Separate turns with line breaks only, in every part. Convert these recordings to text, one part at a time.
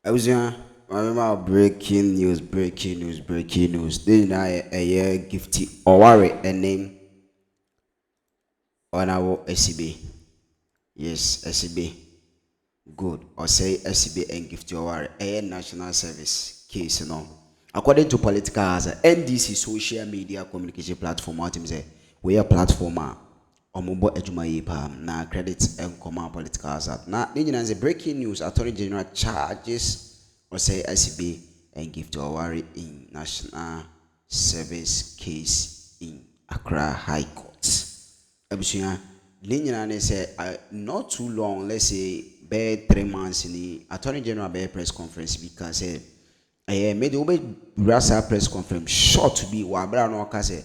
I was remember breaking news. Then I a year Gifty Oware a name on our Assibey. Yes, Assibey. Good. Osei Assibey and Gifty Oware a national service case no. According to political hazard, NDC social media communication platform what him say we a platform omubo ejuma yi pam na credit and common political hazard. Na nyina say breaking news attorney general charges Osei Assibey and Gifty Oware in national service case in Accra High Court. Abusuya nyina say not too long, let's say bare 3 months in the attorney general bare press conference because made the Rasa press conference short to be wabra no kase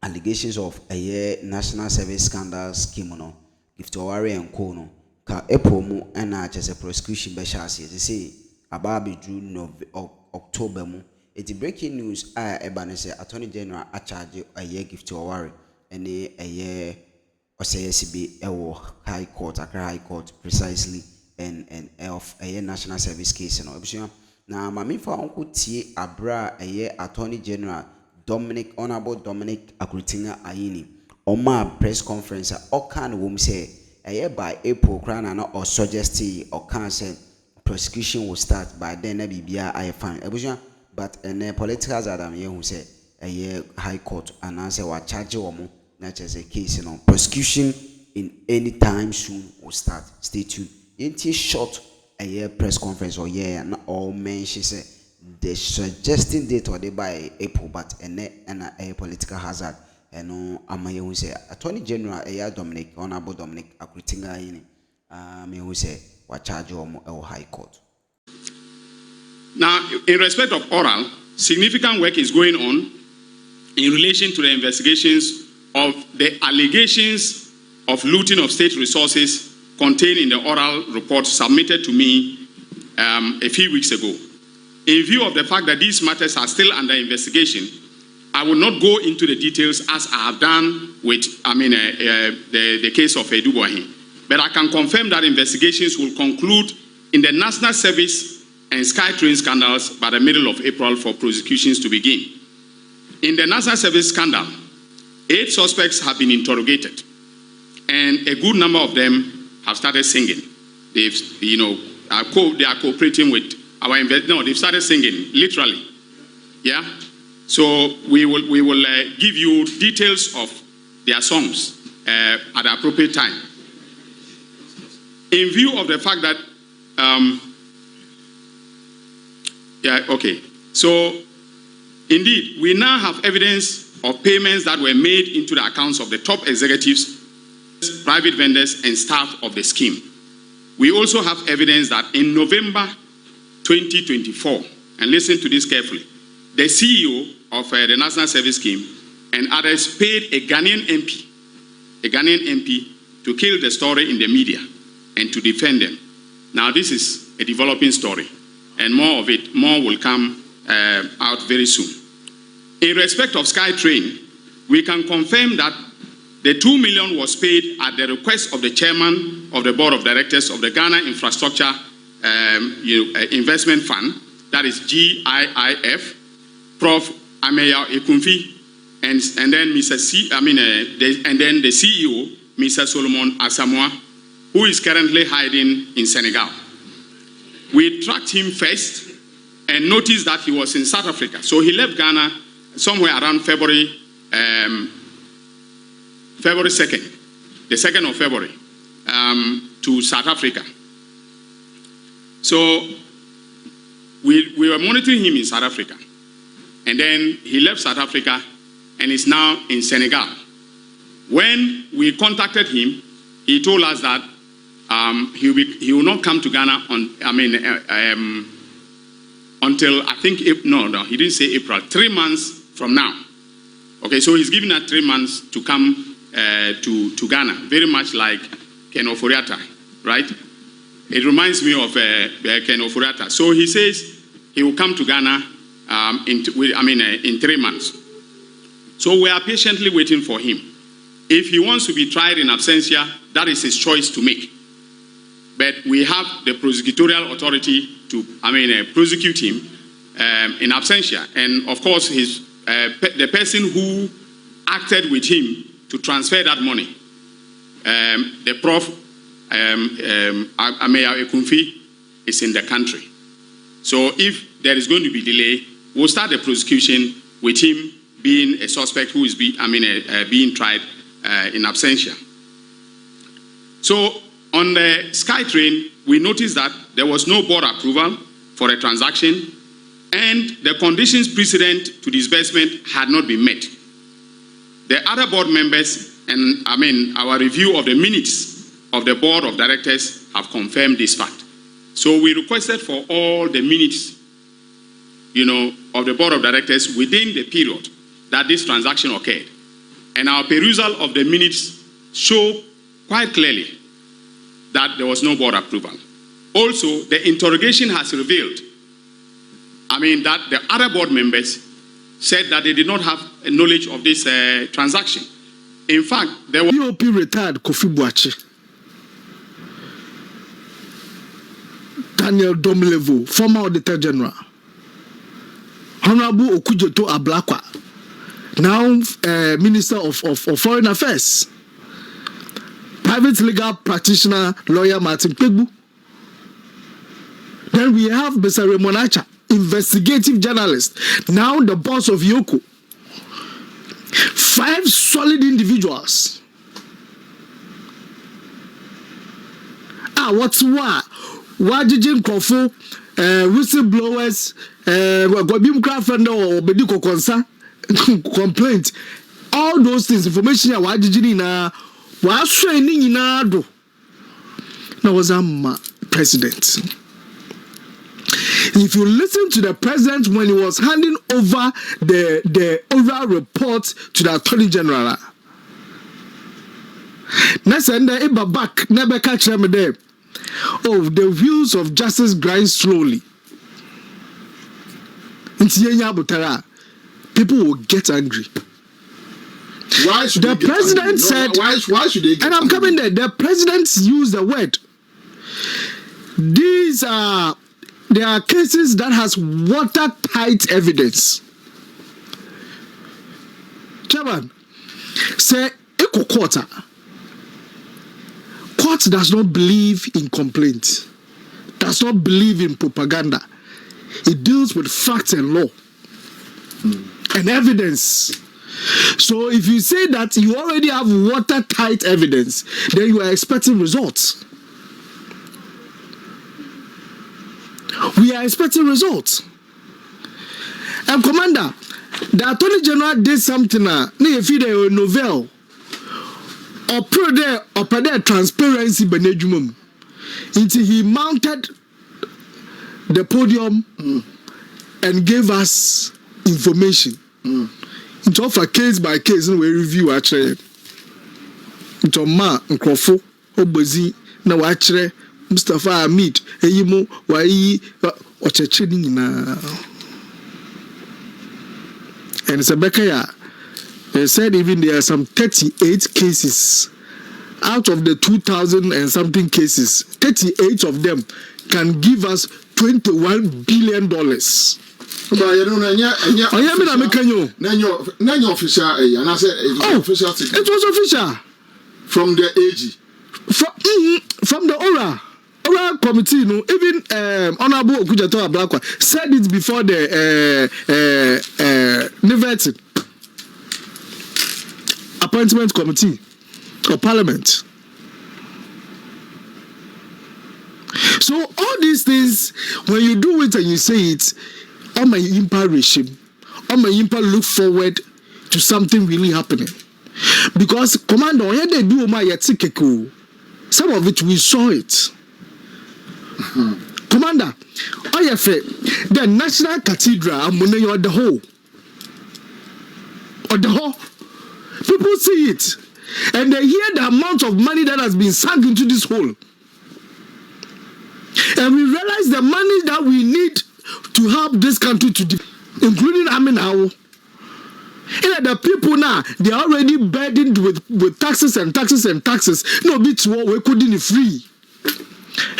allegations of national service scandal scheme no Gifty Oware and co no ka epomu na chese prosecution be shase say about June of October mu it breaking news eba ne say attorney general a charge Gifty Oware and Osei Assibey ewo high court Accra High Court precisely and of national service case no ebusia na mami fa onko tie abra attorney general Honorable Dominic Akrutinga Ayini oma press conference okan wom say by April krana na or suggest or can say prosecution will start by then na bibia ayefan ebusia but political adam ye who say high court and answer wa charge womo na chese case no prosecution in any time soon will start. Stay tuned. Inti short press conference or or mention say the suggesting date or they by April but a political hazard and no amaye who say Attorney General Dominic Honorable Dominic Akrutinga Ayini me who say what charge or High Court.
Now, in respect of oral, significant work is going on in relation to the investigations of the allegations of looting of state resources contained in the oral report submitted to me a few weeks ago. In view of the fact that these matters are still under investigation, I will not go into the details as I have done with, the case of Eduboahin. But I can confirm that investigations will conclude in the national service and SkyTrain scandals by the middle of April for prosecutions to begin. In the national service scandal, 8 suspects have been interrogated, and a good number of them have started singing. They are cooperating with our they've started singing, literally. Yeah? So we will give you details of their songs at the appropriate time. In view of the fact that, so indeed, we now have evidence of payments that were made into the accounts of the top executives, private vendors, and staff of the scheme. We also have evidence that in November 2024, and listen to this carefully, the CEO of the National Service Scheme and others paid a Ghanaian MP to kill the story in the media and to defend them. Now this is a developing story, and more will come out very soon. In respect of SkyTrain, we can confirm that the 2 million was paid at the request of the chairman of the board of directors of the Ghana Infrastructure Investment Fund, that is GIIF, Prof. Ameya Ekumfi, and then the CEO, Mr. Solomon Asamoah, who is currently hiding in Senegal. We tracked him first and noticed that he was in South Africa. So he left Ghana somewhere around February 2nd, the 2nd of February, to South Africa. So we were monitoring him in South Africa. And then he left South Africa and is now in Senegal. When we contacted him, he told us that he will not come to Ghana until I think, he didn't say April, 3 months from now. Okay, so he's giving us 3 months to come to Ghana, very much like Ken Oforiatta, right? It reminds me of Ken Oforiatta. So he says he will come to Ghana in 3 months. So we are patiently waiting for him. If he wants to be tried in absentia, that is his choice to make. but we have the prosecutorial authority to, prosecute him in absentia. And of course, the person who acted with him to transfer that money, the Prof. Ameya Ekunfi, is in the country. So if there is going to be delay, we'll start the prosecution with him being a suspect who is being tried in absentia. So on the SkyTrain, we noticed that there was no board approval for a transaction, and the conditions precedent to disbursement had not been met. The other board members and our review of the minutes of the board of directors have confirmed this fact. So we requested for all the minutes, of the board of directors within the period that this transaction occurred. And our perusal of the minutes show quite clearly that there was no board approval. Also, the interrogation has revealed, that the other board members said that they did not have knowledge of this transaction. In fact, there was...
POP retired Kofi Boache, Daniel Domlevo, former Auditor General, Honorable Okujeto Ablakwa, now Minister of Foreign Affairs, private legal practitioner, lawyer Martin Pegbu. Then we have Mr. Raymond Acha, investigative journalist, now the boss of Yoko. 5 solid individuals. What's what? Wajijin Kofo, whistleblowers, Gobim Crafender or Bediko Konsa, complaint. All those things, information, Wajijin na was training in Ado. Now was president. If you listen to the president when he was handing over the oral report to the Attorney General, the wheels of justice grind slowly. People will get angry.
Why should
the president said?
Why should they?
And I'm coming there. The president used the word. There are cases that has watertight evidence. Chairman, say Eco Quarter. Court does not believe in complaint, does not believe in propaganda. It deals with facts and law and evidence. So if you say that you already have watertight evidence, then you are expecting results. We are expecting results. And Commander, the Attorney General did something a novel or there transparency benejumum until he mounted the podium and gave us information. It's offer case by case and we review actually. It's a ma nkrofo obozi na wa actually Mustafa Hamid, Eyimo, Wai, Ochechini na. And Sebekaya, they said even there are some 38 cases out of the 2,000 and something cases. 38 of them can give us $21 billion.
But you know, official, and I said it was official.
It was official
from the AG,
from the Oware committee, even Honorable Okujeto Ablakwa said it before the Newz appointment committee of parliament. So all these things, when you do it and you say it, all my impact regime, all my impact look forward to something really happening. Because Commander, when they do my yatikeko, some of it we saw it. Commander, the National Cathedral, I'm on the whole. On the whole. People see it. And they hear the amount of money that has been sunk into this hole. And we realize the money that we need to help this country to including Aminao. The people now, they are already burdened with taxes and taxes and taxes. No bits what we couldn't free.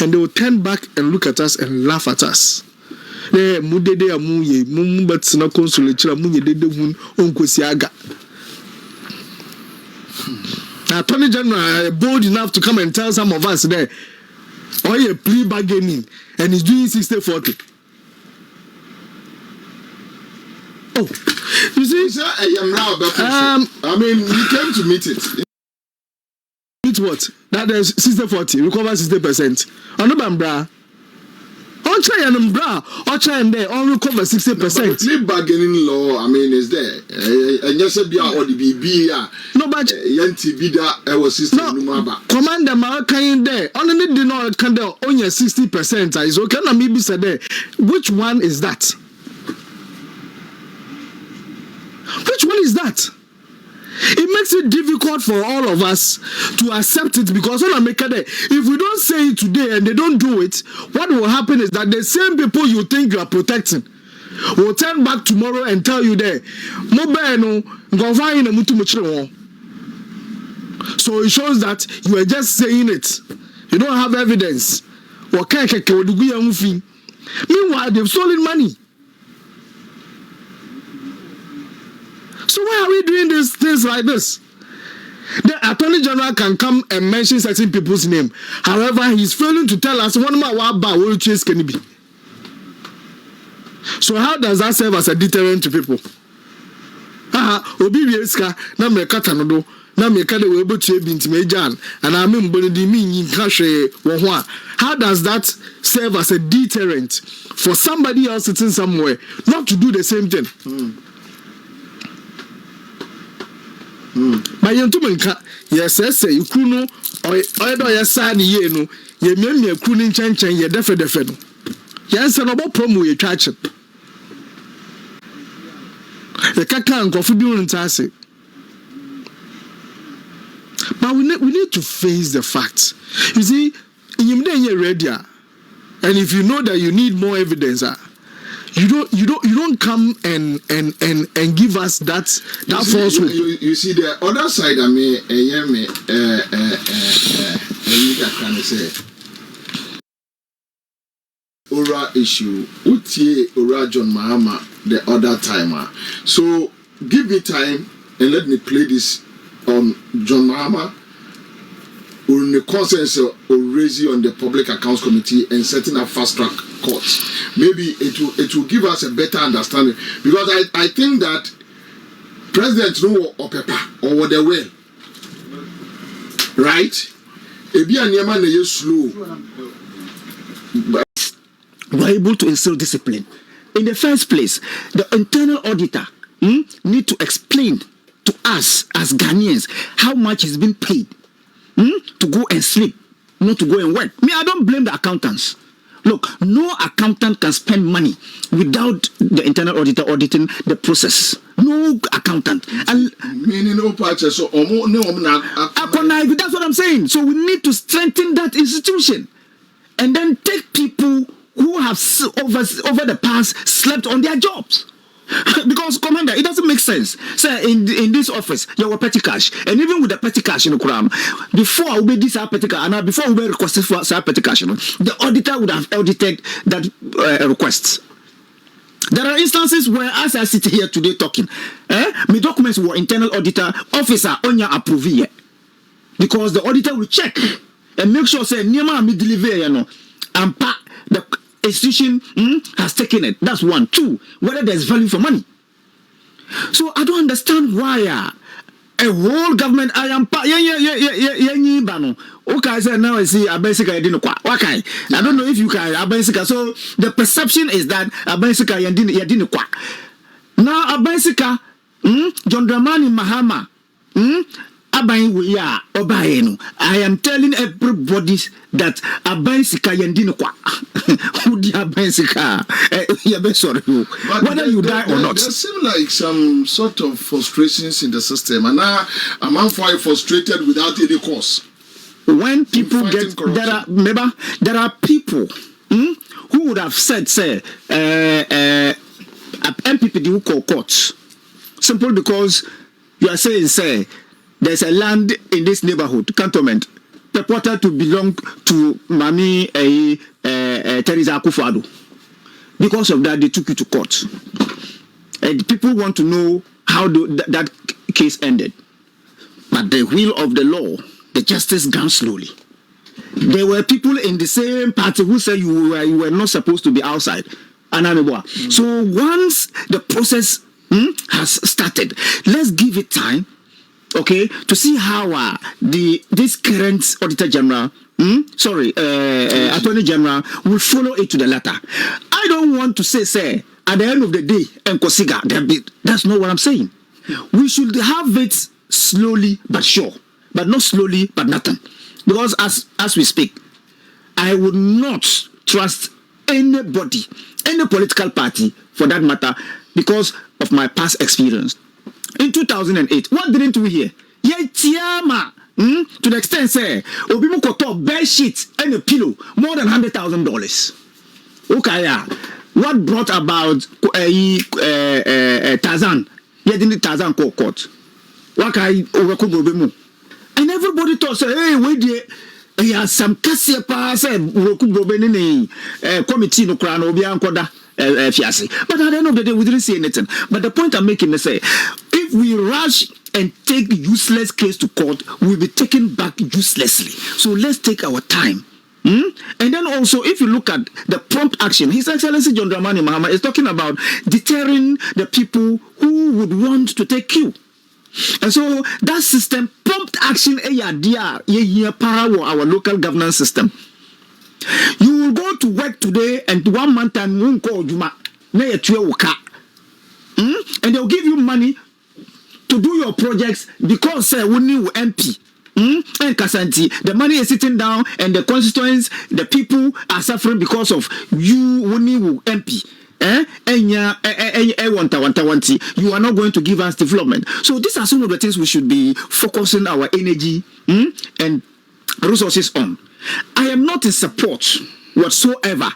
And they will turn back and look at us and laugh at us. The Attorney General bold enough to come and tell some of us there, or a plea bargaining, and he's doing 60-40. Oh, you see,
Sir, I mean, we came to meet it.
meet what? That is 60-40, recover 60%. On the bambra. On try and bra, or try and there, on recover 60%.
The plea bargaining law, I mean, is there. And yes, be or the BB,
No, but
Yanti Bida, I was sister Numaba.
Commander Marakain there, only did not can there on your 60%. Is okay, na maybe said there. Which one is that? Which one is that? It makes it difficult for all of us to accept it because when I make it, if we don't say it today and they don't do it, what will happen is that the same people you think you are protecting will turn back tomorrow and tell you there. So it shows that you are just saying it. You don't have evidence. Meanwhile, they've stolen money. So why are we doing these things like this? The Attorney General can come and mention certain people's name. However, he's failing to tell us one more about what chase can be. So how does that serve as a deterrent to people? Obi Wieska na me katanodo na me kade we botu ebinti mejan and I mean bonidi mi nka hwe wo ho a. How does that serve as a deterrent for somebody else sitting somewhere not to do the same thing? But you menka yes say ikru no oyedo yesa ni ye no ye miamia ikru ni nchenchen ye defe no yes no bo promo ye twache the kaka nkofu bi untase. But we need to face the facts. You see, you ready, and if you know that you need more evidence, you don't come and give us that falsehood.
You see the other side. I mean, can say Ora issue. Utie Ora John Mahama the other timer. So give me time and let me play this on John Mahama. On the consensus or raising on the Public Accounts Committee and setting up fast track courts. Maybe it will give us a better understanding because I think that presidents know or paper or what they will, right? Slow.
We're able to instill discipline. In the first place, the internal auditor need to explain to us as Ghanaians how much is being paid to go and sleep, not to go and work. Me, I don't blame the accountants. Look, no accountant can spend money without the internal auditor auditing the process. No accountant. And
meaning no purchase so
that's what I'm saying. So we need to strengthen that institution and then take people who have over the past slept on their jobs. Because, Commander, it doesn't make sense. Sir, in this office, there were petty cash. And even with the petty cash in the Quran, before we did this petty cash, and before we requested for petty cash, the auditor would have audited that request. There are instances where, as I sit here today talking, my documents were internal auditor officer on your approval. Because the auditor will check and make sure, say, Nima me deliver, and the institution has taken it. That's one. Two, whether there's value for money. So I don't understand why a whole government I am okay, I said now I see Abensika didn't quite. Okay, I don't know if you can Abensika. So the perception is that Abensika didn't quite. Now Abensika, John Dramani Mahama, I am telling everybody that Abensika yendino kwa. Whether you die or not.
There seems like some sort of frustrations in the system, and now I'm frustrated without any cause.
When people get there are people who would have said, say, MPPD who call courts. Simple because you are saying, say, there's a land in this neighborhood, cantonment. purported to belong to Mami Teresa Akufo-Addo. Because of that, they took you to court. And people want to know how that case ended. But the wheel of the law, the justice gone slowly. There were people in the same party who said you were not supposed to be outside. So once the process has started, let's give it time, okay, to see how this current Auditor General, Attorney General will follow it to the letter. I don't want to say at the end of the day, that's not what I'm saying. We should have it slowly but sure, but not slowly but nothing. Because as we speak, I would not trust anybody, any political party for that matter, because of my past experience. In 2008, what didn't we hear? To the extent say, Obimu koto bed sheet and a pillow more than $100,000. Okay, what brought about Tarzan? Didn't Tarzan call court? And everybody thought, say, hey, wait there. He has some Kesi pass committee no crown obiankoda fiasi. But at the end of the day, we didn't see anything. But the point I'm making is say, if we rush and take useless case to court, we'll be taken back uselessly. So let's take our time. And then also, if you look at the prompt action, His Excellency John Dramani Mahama is talking about deterring the people who would want to take you. And so that system, prompt action, power our local governance system. You will go to work today and 1 month and won't call Juma. And they'll give you money to do your projects because when you MP. And Kasanti, the money is sitting down and the constituents, the people are suffering because of you when you MP. You are not going to give us development. So these are some of the things we should be focusing our energy and resources on. I am not in support whatsoever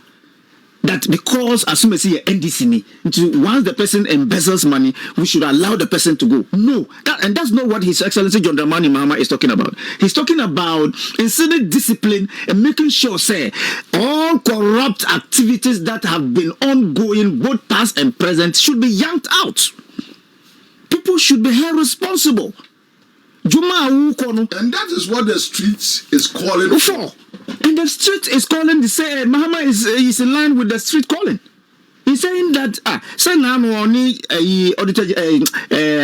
that because as soon as you NDC once the person embezzles money, we should allow the person to go. No, that's not what His Excellency John Dramani Mahama is talking about. He's talking about instilling discipline and making sure, say, all corrupt activities that have been ongoing, both past and present, should be yanked out. People should be held responsible. And
that is what the street is calling for.
And the street is calling the say Mahama is in line with the street calling. He's saying that say now only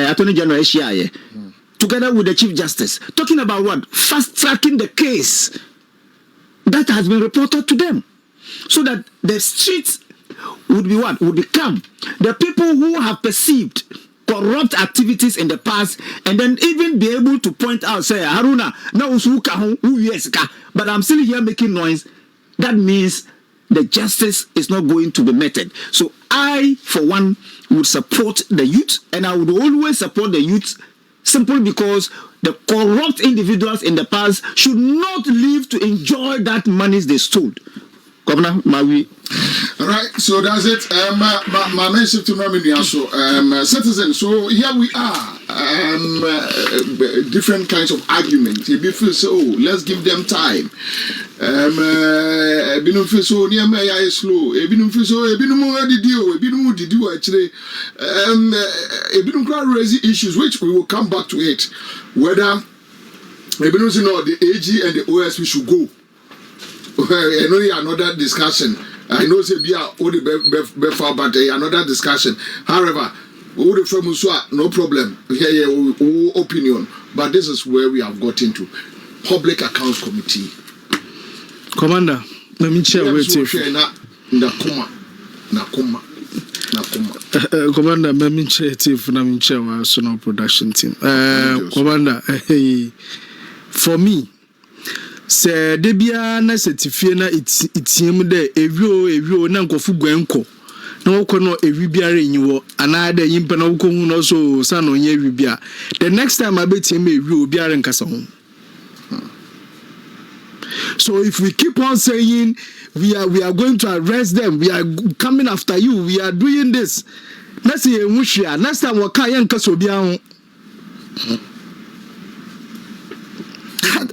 Attorney General together with the Chief Justice, talking about what? Fast tracking the case that has been reported to them. So that the streets would be what? Would become the people who have perceived corrupt activities in the past, and then even be able to point out, say, Haruna, but I'm still here making noise. That means the justice is not going to be meted. So I, for one, would support the youth, and I would always support the youth simply because the corrupt individuals in the past should not live to enjoy that money they stole. Governor, Maui.
All right, so that's it. My message to Namibia, so citizens. So here we are. Different kinds of arguments. If you feel so, let's give them time. Ebinum feel so near me is slow. Ebinum feel so. Ebinum did you? Ebinum did you actually? Ebinum crowd raising issues, which we will come back to it. Whether Ebinum the AG and the OS should go. I know another discussion. I know say be all the before, but another discussion. However, all the from no problem. Here, opinion. But this is where we have got into Public Accounts Committee.
Commander, let me share with you.
Nakuma.
Commander, let me share it for me share our Sono production team. Commander, for me. Se debia na certificate na itiem de evio na nkofu gwenko na wokọ no ewi biara enyiwo ana da yimpa na wokọ hu no so sa no nya ewi bia the next time abetiem ewi biara nkasa ho. So if we keep on saying we are going to arrest them, we are coming after you, we are doing this, next year next time we can nkasa obi ahụ.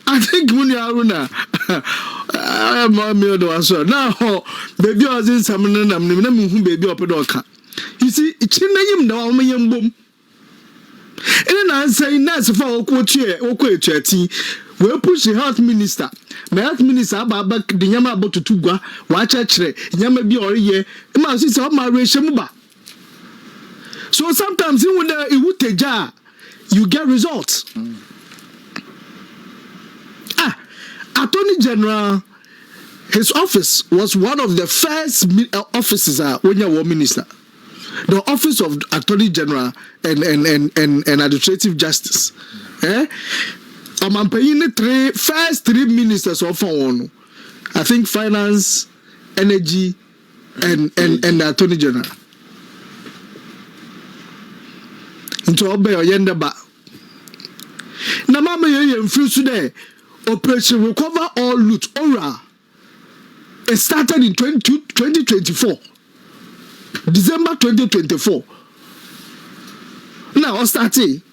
I think Muni Aruna. I am my meal answer. Now, baby, I was in some baby up a you see, it's in the name now, my young boom. And then I say, that's for Okwe, we'll push the health minister. My health minister, back the Yama about to Tugua, watch actually, Yama be or ye, and my sister, my Reshamuba. So sometimes it would take jar, you get results. Attorney General, his office was one of the first offices when you were minister. The office of Attorney General and Administrative Justice. I'm paying the first three ministers of one. I think Finance, Energy, and the Attorney General. Into obey or yender ba. Na mama ye today. Operation Recover All Loot Oware. It started in 2024. December 2024. Now starting.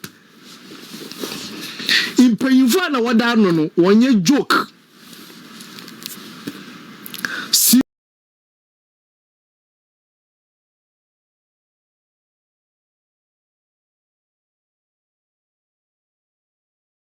In Pendream na wada no one year joke.